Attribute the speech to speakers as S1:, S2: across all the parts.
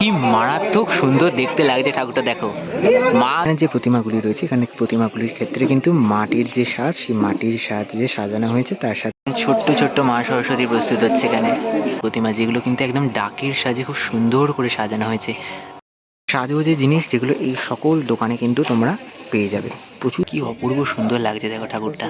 S1: কি মারাত্মক সুন্দর দেখতে লাগছে ঠাকুরটা, দেখো। মা যে প্রতিমাগুলি রয়েছে এখানে, প্রতিমাগুলির ক্ষেত্রে কিন্তু মাটির যে সাজ, সেই মাটির সাজ যে সাজানো হয়েছে তার সাথে ছোট্ট ছোট্ট মা সরস্বতী প্রস্তুত হচ্ছে এখানে। প্রতিমা যেগুলো কিন্তু একদম ডাকের সাজে খুব সুন্দর করে সাজানো হয়েছে। সাজগোজের জিনিস যেগুলো এই সকল দোকানে কিন্তু তোমরা পেয়ে যাবে। প্রচুর কি অপূর্ব সুন্দর লাগছে দেখো ঠাকুরটা।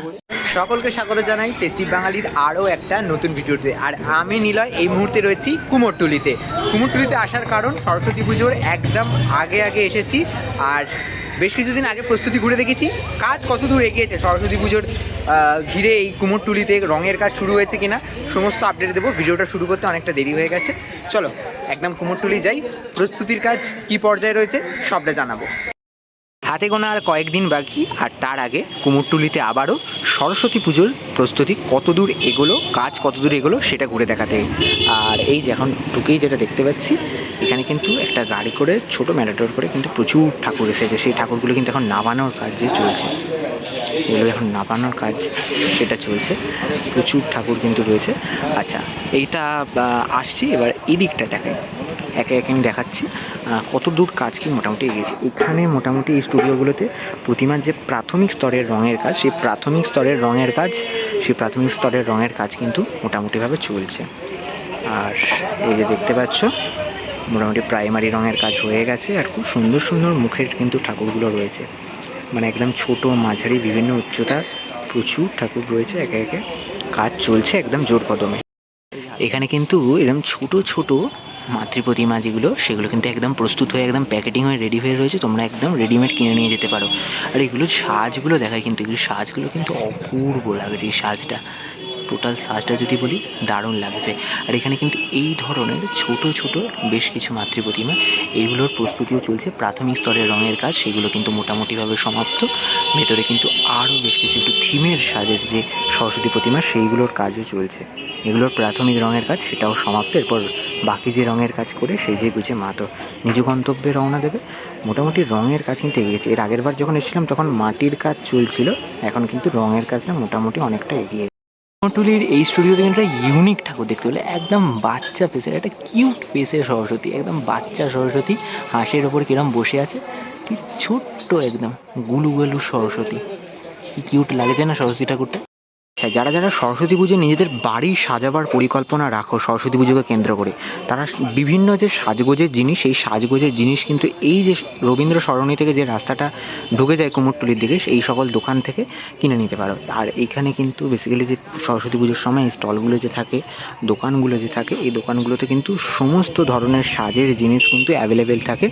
S1: সকলকে স্বাগত জানাই টেস্টি বাঙালির আরও একটা নতুন ভিডিওতে। আর আমি নিলয় এই মুহূর্তে রয়েছি কুমোরটুলিতে। কুমোরটুলিতে আসার কারণ সরস্বতী পুজোর একদম আগে এসেছি, আর বেশ কিছুদিন আগে প্রস্তুতি ঘুরে দেখেছি কাজ কত দূর এগিয়েছে। সরস্বতী পুজোর ঘিরে এই কুমোরটুলিতে রঙের কাজ শুরু হয়েছে কিনা সমস্ত আপডেট দেবো। ভিডিওটা শুরু করতে অনেকটা দেরি হয়ে গেছে, চলো একদম কুমোরটুলি যাই, প্রস্তুতির কাজ কি পর্যায়ে রয়েছে সবটা জানাবো। হাতে গোনা আর কয়েকদিন বাকি, আর তার আগে কুমোরটুলিতে আবারও সরস্বতী পুজোর প্রস্তুতি কতদূর এগোলো, কাজ কতদূর এগোলো সেটা ঘুরে দেখাতে। আর এই যে এখন ঢুকেই যেটা দেখতে পাচ্ছি, এখানে কিন্তু একটা গাড়ি করে ছোট ম্যাটাডোর করে কিন্তু প্রচুর ঠাকুর এসেছে। সেই ঠাকুরগুলো কিন্তু এখন নামানোর কাজ যে চলছে, এগুলো এখন নামানোর কাজ সেটা চলছে। প্রচুর ঠাকুর কিন্তু রয়েছে। আচ্ছা, এইটা আসছি, এবার এই দিকটা দেখাই, একে একে আমি দেখাচ্ছি কত দূর কাজ কি মোটামুটি এগিয়েছে। এখানে মোটামুটি এই স্টুডিওগুলোতে প্রতিমার যে প্রাথমিক স্তরের রঙের কাজ, সেই প্রাথমিক স্তরের রঙের কাজ কিন্তু মোটামুটিভাবে চলছে। আর এই যে দেখতে পাচ্ছ মোটামুটি প্রাইমারি রঙের কাজ হয়ে গেছে। আর খুব সুন্দর সুন্দর মুখের কিন্তু ঠাকুরগুলো রয়েছে, মানে একদম ছোট মাঝারি বিভিন্ন উচ্চতার প্রচুর ঠাকুর রয়েছে। একে একে কাজ চলছে একদম জোর কদমে। এখানে কিন্তু এরকম ছোট ছোট মাতৃ প্রতিমা যেগুলো, সেগুলো কিন্তু একদম প্রস্তুত হয়ে একদম প্যাকেটিং হয়ে রেডি হয়ে রয়েছে, তোমরা একদম রেডিমেড কিনে নিয়ে যেতে পারো। আর এগুলো সাজগুলো দেখায়, কিন্তু এগুলো সাজগুলো কিন্তু অপূর্ব লাগছে। এই সাজটা, টোটাল সাজটা যদি বলি দারুণ লাগছে। আর এখানে কিন্তু এই ধরনের ছোট ছোট বেশ কিছু মাতৃ প্রতিমা, এইগুলোর প্রস্তুতিও চলছে। প্রাথমিক স্তরের রঙের কাজ সেগুলো কিন্তু মোটামুটিভাবে সমাপ্ত। ভেতরে কিন্তু আরও বেশ কিছু একটু থিমের সাজের যে সরস্বতী প্রতিমা, সেইগুলোর কাজও চলছে। এগুলোর প্রাথমিক রঙের কাজ সেটাও সমাপ্ত। এরপর বাকি যে রঙের কাজ করে সেই যে গুছে মা তো নিজ গন্তব্যে রওনা দেবে। মোটামুটি রঙের কাজ কিন্তু এগিয়েছে। এর আগের বার যখন এসেছিলাম তখন মাটির কাজ চলছিল, এখন কিন্তু রঙের কাজটা মোটামুটি অনেকটা এগিয়ে। কুমোরটুলির এই স্টুডিওতে কিন্তু একটা ইউনিক ঠাকুর দেখতে পেলে, একদম বাচ্চা ফেসের, একটা কিউট ফেসের সরস্বতী, একদম বাচ্চা সরস্বতী হাঁসের ওপর কিরম বসে আছে, কি ছোট্ট একদম গুলু গুলু সরস্বতী, কি কিউট লাগছে না সরস্বতী ঠাকুরটা। যারা যারা সরস্বতী পুজো নিজেদের বাড়ি সাজাবার পরিকল্পনা রাখো সরস্বতী পুজোকে কেন্দ্র করে, তারা বিভিন্ন যে সাজগোজের জিনিস, এই সাজগোজের জিনিস কিন্তু এই যে রবীন্দ্র সরণি থেকে যে রাস্তাটা ঢুকে যায় কুমোরটুলির দিকে, এই সকল দোকান থেকে কিনে নিতে পারো। আর এখানে কিন্তু বেসিক্যালি যে সরস্বতী পুজোর সময় স্টলগুলো যে থাকে, দোকানগুলো যে থাকে, এই দোকানগুলোতে কিন্তু সমস্ত ধরনের সাজের জিনিস কিন্তু অ্যাভেলেবেল থাকে।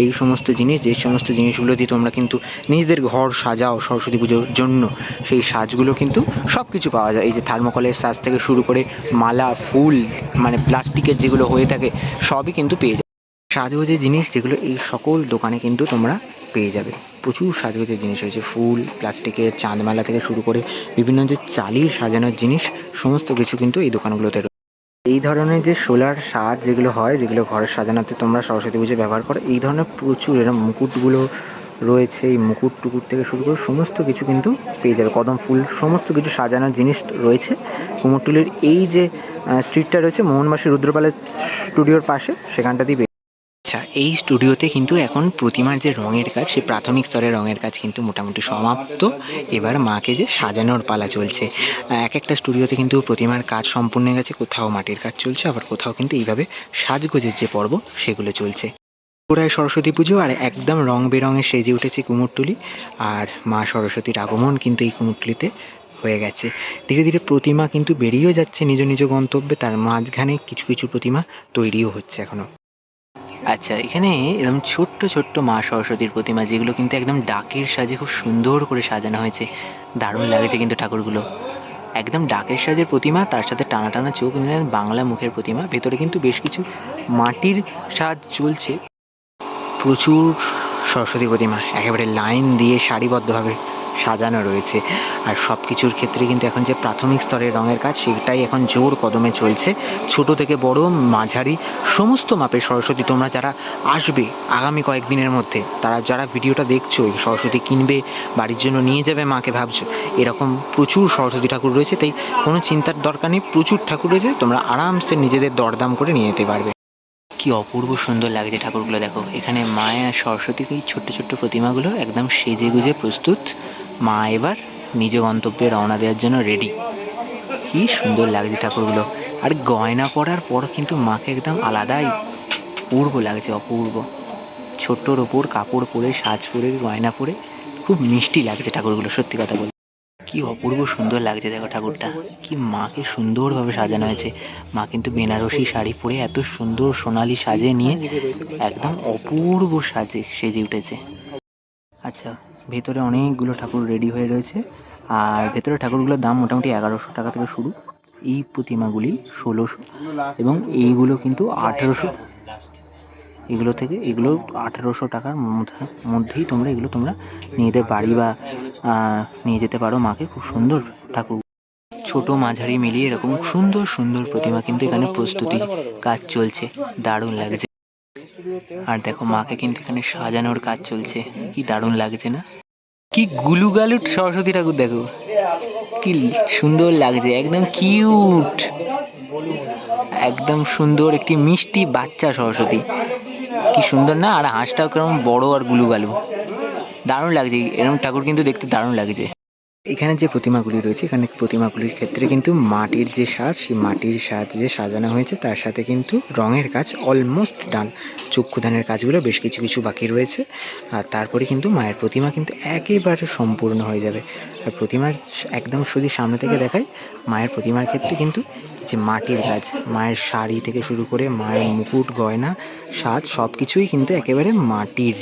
S1: এই সমস্ত জিনিস, যে সমস্ত জিনিসগুলো দিয়ে তোমরা কিন্তু নিজেদের ঘর সাজাও সরস্বতী পুজোর জন্য, সেই সাজগুলো কিন্তু সব কিছু পাওয়া যায়। এই যে থার্মোকলের সাজ থেকে শুরু করে মালা, ফুল, মানে প্লাস্টিকের যেগুলো হয়ে থাকে সবই কিন্তু পেয়ে যাবে। সাজগোজের জিনিস যেগুলো এই সকল দোকানে কিন্তু তোমরা পেয়ে যাবে। প্রচুর সাজগোজের জিনিস রয়েছে, ফুল, প্লাস্টিকের চাঁদমালা থেকে শুরু করে বিভিন্ন যে চালির সাজানোর জিনিস, সমস্ত কিছু কিন্তু এই দোকানগুলোতে রয়েছে। এই ধরনের যে সোলার সাজ যেগুলো হয়, যেগুলো ঘরের সাজানোতে তোমরা সরস্বতী পুজো ব্যবহার করো, এই ধরনের প্রচুর এরকম মুকুটগুলো রয়েছে। এই মুকুট টুকুট থেকে শুরু করে সমস্ত কিছু কিন্তু পেয়ে যাবে। কদম ফুল, সমস্ত কিছু সাজানোর জিনিস রয়েছে কুমোরটুলির এই যে স্ট্রিটটা রয়েছে মোহনবাসী রুদ্রপালের স্টুডিওর পাশে, সেখানটাতেই। আচ্ছা, এই স্টুডিওতে কিন্তু এখন প্রতিমার যে রঙের কাজ, সেই প্রাথমিক স্তরের রঙের কাজ কিন্তু মোটামুটি সমাপ্ত। এবার মাকে যে সাজানোর পালা চলছে। এক একটা স্টুডিওতে কিন্তু প্রতিমার কাজ সম্পূর্ণ হয়ে গেছে, কোথাও মাটির কাজ চলছে, আবার কোথাও কিন্তু এইভাবে সাজগোজের যে পর্ব সেগুলো চলছে। পুরায় সরস্বতী পুজো আর একদম রং বেরঙে সেজে উঠেছে কুমোরটুলি। আর মা সরস্বতীর আগমন কিন্তু এই কুমোরটুলিতে হয়ে গেছে। ধীরে ধীরে প্রতিমা কিন্তু বেরিয়েও যাচ্ছে নিজ নিজ গন্তব্যে, তার মাঝখানে কিছু কিছু প্রতিমা তৈরিও হচ্ছে এখনো। আচ্ছা, এখানে এরকম ছোট্ট ছোট্ট মা সরস্বতীর প্রতিমা, যেগুলো কিন্তু একদম ডাকের সাজে খুব সুন্দর করে সাজানো হয়েছে, দারুণ লাগছে কিন্তু ঠাকুরগুলো। একদম ডাকের সাজের প্রতিমা, তার সাথে টানা টানা চোখ, বাংলা মুখের প্রতিমা। ভেতরে কিন্তু বেশ কিছু মাটির সাজ চলছে। প্রচুর সরস্বতী প্রতিমা একেবারে লাইন দিয়ে সারিবদ্ধভাবে সাজানো রয়েছে। আর সব কিছুর ক্ষেত্রে কিন্তু এখন যে প্রাথমিক স্তরের রঙের কাজ, সেটাই এখন জোর কদমে চলছে। ছোট থেকে বড়, মাঝারি, সমস্ত মাপের সরস্বতী তোমরা যারা আসবে আগামী কয়েকদিনের মধ্যে, তারা যারা ভিডিওটা দেখছো, এই সরস্বতী কিনবে, বাড়ির জন্য নিয়ে যাবে মাকে ভাবছো, এরকম প্রচুর সরস্বতী ঠাকুর রয়েছে। তাই কোনো চিন্তার দরকার নেই, প্রচুর ঠাকুর রয়েছে, তোমরা আরামসে নিজেদের দরদাম করে নিয়ে যেতে পারবে। কি অপূর্ব সুন্দর লাগছে ঠাকুরগুলো দেখো। এখানে মায়া সরস্বতীর এই ছোট্ট ছোট্ট প্রতিমাগুলো একদম সেজে গুজে প্রস্তুত। মা এবার নিজ গন্তব্যে রওনা দেওয়ার জন্য রেডি। কি সুন্দর লাগছে ঠাকুরগুলো। আর গয়না পরার পর কিন্তু মাকে একদম আলাদাই অপূর্ব লাগছে, অপূর্ব। ছোট্টর ওপর কাপড় পরে, সাজ পরে, গয়না পরে খুব মিষ্টি লাগছে ঠাকুরগুলো, সত্যি কথা বলতে। কি অপূর্ব সুন্দর লাগছে দেখো ঠাকুরটা। কি মাকে সুন্দরভাবে সাজানো হয়েছে। মা কিন্তু বেনারসি শাড়ি পরে এত সুন্দর সোনালি সাজে নিয়ে একদম অপূর্ব সাজে সেজে উঠেছে। আচ্ছা, ভেতরে অনেকগুলো ঠাকুর রেডি হয়ে রয়েছে। আর ভেতরে ঠাকুরগুলোর দাম মোটামুটি 1100 টাকা থেকে শুরু। এই প্রতিমাগুলি 1600 এবং এইগুলো কিন্তু 1800। এগুলো 1800 টাকার মধ্যেই তোমরা নিজেদের বাড়ি বা নিয়ে যেতে পারো মাকে। খুব সুন্দর ঠাকুর, ছোট মাঝারি মিলিয়ে এরকম সুন্দর সুন্দর প্রতিমা কিন্তু এখানে প্রস্তুতি কাজ চলছে। দারুণ লাগছে। আর দেখো মাকে কিন্তু এখানে সাজানোর কাজ চলছে। কি দারুণ লাগছে না? কি গুলুগালু সরস্বতী ঠাকুর দেখো, কি সুন্দর লাগছে, একদম কিউট, একদম সুন্দর একটি মিষ্টি বাচ্চা সরস্বতী। কি সুন্দর না? আর হাঁসটাও কেমন বড় আর গুলুগালু, দারুণ লাগছে। এরকম ঠাকুর কিন্তু দেখতে দারুণ লাগছে। এখানে যে প্রতিমাগুলি রয়েছে, এখানে প্রতিমাগুলির ক্ষেত্রে কিন্তু মাটির যে সাজ, সেই মাটির সাজ যে সাজানো হয়েছে তার সাথে কিন্তু রঙের কাজ অলমোস্ট ডান। চক্ষুদানের কাজগুলো বেশ কিছু কিছু বাকি রয়েছে। আর তারপরে কিন্তু মায়ের প্রতিমা কিন্তু একেবারে সম্পূর্ণ হয়ে যাবে। আর প্রতিমার একদম যদি সামনে থেকে দেখাই, মায়ের প্রতিমার ক্ষেত্রে কিন্তু যে মাটির কাজ, মায়ের শাড়ি থেকে শুরু করে মায়ের মুকুট, গয়না, সাজ সব কিছুই কিন্তু একেবারে মাটির।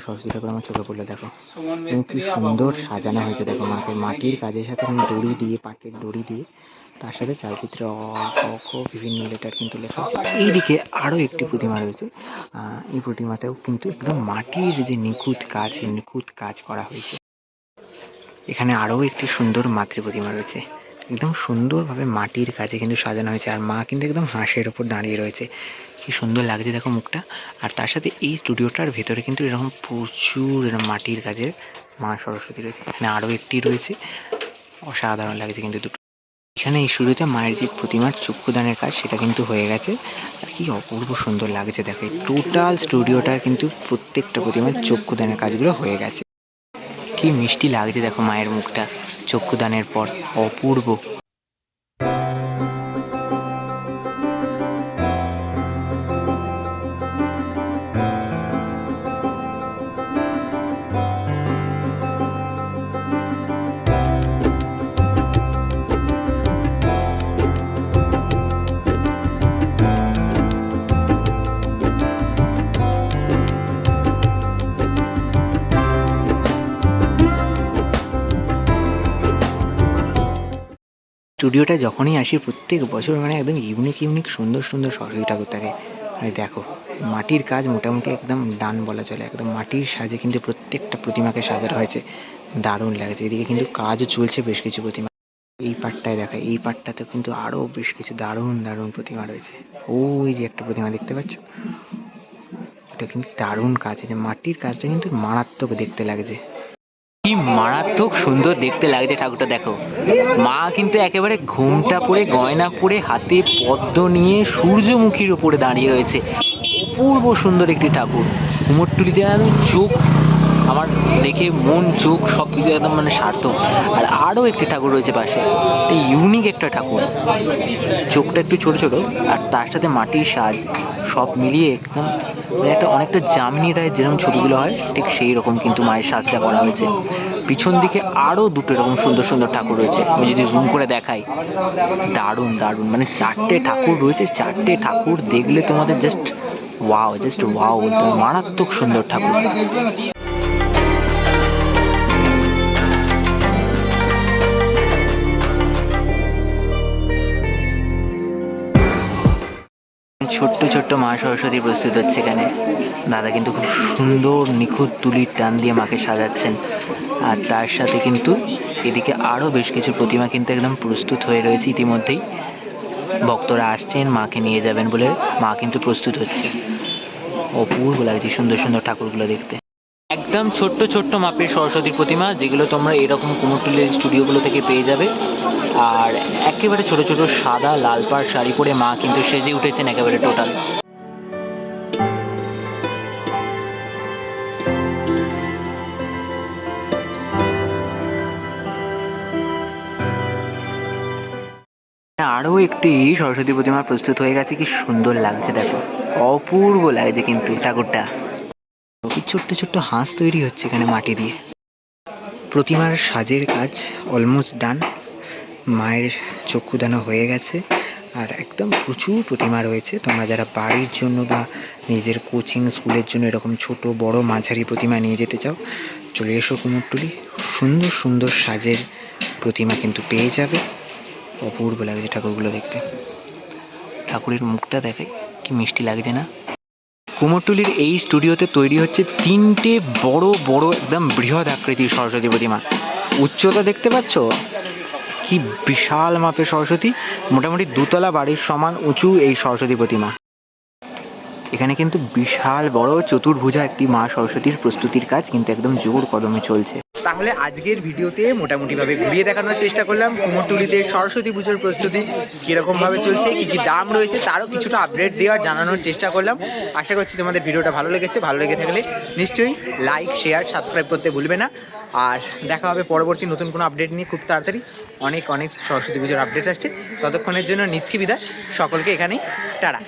S1: সরস্বতী ঠাকুর আমার চোখে পড়লো দেখো, কি সুন্দর সাজানো হয়েছে দেখো মাকে। মাটির কাজের সাথে দড়ি দিয়ে, পাটের দড়ি দিয়ে, তার সাথে চালচিত্রে বিভিন্ন লেটার কিন্তু লেখা আছে। এইদিকে আরো একটি প্রতিমা রয়েছে। এই প্রতিমাতেও কিন্তু একদম মাটির যে নিখুঁত কাজ করা হয়েছে। এখানে আরো একটি সুন্দর মাতৃ প্রতিমা রয়েছে, একদম সুন্দরভাবে মাটির কাজে কিন্তু সাজানো হয়েছে। আর মা কিন্তু একদম হাঁসের ওপর দাঁড়িয়ে রয়েছে। কি সুন্দর লাগছে দেখো মুখটা। আর তার সাথে এই স্টুডিওটার ভেতরে কিন্তু এরকম প্রচুর মাটির কাজের মা সরস্বতী রয়েছে। এখানে আরও একটি রয়েছে, অসাধারণ লাগছে কিন্তু দুটো। এখানে এই স্টুডিওতে মায়ের যে প্রতিমার চক্ষুদানের কাজ সেটা কিন্তু হয়ে গেছে। আর কি অপূর্ব সুন্দর লাগছে দেখো। টোটাল স্টুডিওটার কিন্তু প্রত্যেকটা প্রতিমার চক্ষুদানের কাজগুলো হয়ে গেছে। কি মিষ্টি লাগছে দেখো মায়ের মুখটা চক্ষুদানের পর, অপূর্ব। স্টুডিওটা যখনই আসি প্রত্যেক বছর মানে একদম ইউনিক সুন্দর সুন্দর সরস্বতী ঠাকুর থাকে। আর দেখো মাটির কাজ মোটামুটি একদম ডান বলা চলে। একদম মাটির সাজে কিন্তু প্রত্যেকটা প্রতিমাকে সাজানো হয়েছে, দারুণ লাগছে। এদিকে কিন্তু কাজও চলছে বেশ কিছু প্রতিমা। এই পার্টটায় দেখা, এই পার্টটাতে কিন্তু আরো বেশ কিছু দারুণ প্রতিমা রয়েছে। ওই যে একটা প্রতিমা দেখতে পাচ্ছ, এটা কিন্তু দারুণ কাজ। এই যে মাটির কাজটা কিন্তু মারাত্মক দেখতে লাগছে। কি মারাত্মক সুন্দর দেখতে লাগছে ঠাকুরটা দেখো। মা কিন্তু একেবারে ঘুমটা পরে, গয়না পরে, হাতে পদ্ম নিয়ে সূর্যমুখীর উপরে দাঁড়িয়ে রয়েছে। অপূর্ব সুন্দর একটি ঠাকুর। কুমোরটুলিতে চোখ আমার দেখে মন চোখ সব কিছু একদম মানে সার্থক। আর আরও একটি ঠাকুর রয়েছে পাশে, ইউনিক একটা ঠাকুর, চোখটা একটু ছোট ছোট আর তার সাথে মাটির সাজ সব মিলিয়ে একদম একটা অনেকটা যামিনী রায়ের যেরকম ছবিগুলো হয় ঠিক সেই রকম কিন্তু মায়ের সাজটা করা হয়েছে। পিছন দিকে আরও দুটো এরকম সুন্দর সুন্দর ঠাকুর রয়েছে। আমি যদি জুম করে দেখাই, দারুণ মানে 4টে ঠাকুর রয়েছে। 4টে ঠাকুর দেখলে তোমাদের জাস্ট ওয়াও বলতে হবে। মারাত্মক সুন্দর ঠাকুর। ছোট্ট মা সরস্বতী প্রস্তুত হচ্ছে এখানে। দাদা কিন্তু খুব সুন্দর নিখুঁত তুলির টান দিয়ে মাকে সাজাচ্ছেন। আর তার সাথে কিন্তু এদিকে আরও বেশ কিছু প্রতিমা কিন্তু একদম প্রস্তুত হয়ে রয়েছে ইতিমধ্যেই। ভক্তরা আসছেন মাকে নিয়ে যাবেন বলে, মা কিন্তু প্রস্তুত হচ্ছে। অপূর্ব লাগছে সুন্দর সুন্দর ঠাকুরগুলো দেখতে। একদম ছোট্ট ছোট্ট মাপের সরস্বতীর প্রতিমা, যেগুলো তোমরা এরকম কুমোরটুলির স্টুডিওগুলো থেকে পেয়ে যাবে। আর একেবারে ছোট ছোট সাদা লাল পাড় শাড়ি পরে মা কিন্তু সেজে উঠেছেন একেবারে টোটাল। আরও একটি সরস্বতী প্রতিমা প্রস্তুত হয়ে গেছে, কি সুন্দর লাগছে দেখো, অপূর্ব লাগছে কিন্তু ঠাকুরটা। কি ছোট্ট ছোট্ট হাঁস তৈরি হচ্ছে এখানে মাটি দিয়ে। প্রতিমার সাজের কাজ অলমোস্ট ডান, মায়ের চক্ষুদানও হয়ে গেছে। আর একদম প্রচুর প্রতিমা রয়েছে। তোমরা যারা বাড়ির জন্য বা নিজের কোচিং স্কুলের জন্য এরকম ছোট বড় মাঝারি প্রতিমা নিয়ে যেতে চাও, চলে এসো কুমোরটুলি। সুন্দর সুন্দর সাজের প্রতিমা কিন্তু পেয়ে যাবে। অপূর্ব লাগছে ঠাকুরগুলো দেখতে। ঠাকুরের মুখটা দেখে কি মিষ্টি লাগছে না। কুমোরটুলির এই স্টুডিওতে তৈরি হচ্ছে 3টে বড় বড় একদম বৃহৎ আকৃতির সরস্বতী প্রতিমা। উচ্চতা দেখতে পাচ্ছ, কি বিশাল মাপের সরস্বতী। মোটামুটি 2তলা বাড়ির সমান উঁচু এই সরস্বতী প্রতিমা। এখানে কিন্তু বিশাল বড় চতুর্ভুজা একটি মা সরস্বতীর প্রস্তুতির কাজ কিন্তু একদম জোর কদমে চলছে। তাহলে আজকের ভিডিওতে মোটামুটিভাবে ঘুরিয়ে দেখানোর চেষ্টা করলাম কুমোরটুলিতে সরস্বতী পুজোর প্রস্তুতি কীরকমভাবে চলছে, কী কী দাম রয়েছে, তারও কিছুটা আপডেট দেওয়ার জানানোর চেষ্টা করলাম। আশা করছি তোমাদের ভিডিওটা ভালো লেগেছে। ভালো লেগে থাকলে নিশ্চয়ই লাইক শেয়ার সাবস্ক্রাইব করতে ভুলবে না। আর দেখা হবে পরবর্তী নতুন কোনো আপডেট নিয়ে খুব তাড়াতাড়ি। অনেক অনেক সরস্বতী পুজোর আপডেট আসছে। ততক্ষণের জন্য নিচ্ছি বিদায়। সকলকে এখানেই টাটা।